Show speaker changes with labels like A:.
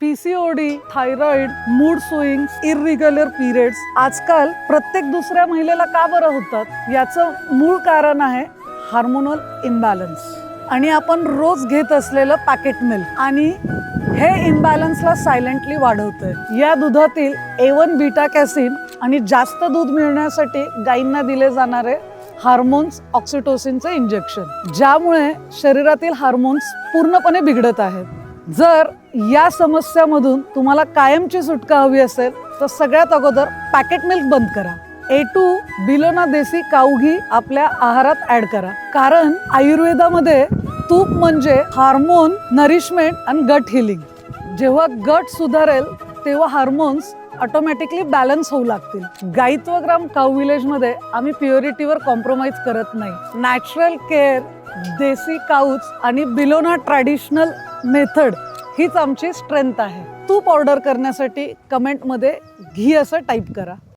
A: PCOD, thyroid, mood swings, irregular periods आजकाल प्रत्येक दुसऱ्या महिलेला का बरं होतात याचं मूळ कारण आहे हार्मोनल इम्बॅलन्स आणि आपण रोज घेत असलेलं पॅकेट मिल्क आणि हे इम्बॅलन्सला सायलेंटली वाढवतंय। या दुधातील A1 बीटा कॅसिन आणि जास्त दूध मिळण्यासाठी गायींना दिले जाणारे हार्मोन्स ऑक्सिटोसिनचे इंजेक्शन, ज्यामुळे शरीरातील हार्मोन्स पूर्णपणे बिघडत आहेत। जर या समस्यामधून तुम्हाला कायमची सुटका हवी असेल तर सगळ्यात अगोदर पॅकेट मिल्क बंद करा। A2 बिलोना देसी काऊ घी आपल्या आहारात ऍड करा, कारण आयुर्वेदामध्ये तूप म्हणजे हार्मोन नरिशमेंट आणि गट हिलिंग। जेव्हा गट सुधारेल तेव्हा हार्मोन्स ऑटोमॅटिकली बॅलन्स होऊ लागतील। गाईत्वग्राम काऊ विलेज मध्ये आम्ही प्युरिटीवर कॉम्प्रोमाइज करत नाही। नॅचरल केअर, देसी काऊच आणि बिलोना ट्रॅडिशनल मेथड हीच आमची स्ट्रेंथ आहे। तूप ऑर्डर करण्यासाठी कमेंट मध्ये घी असं टाईप करा।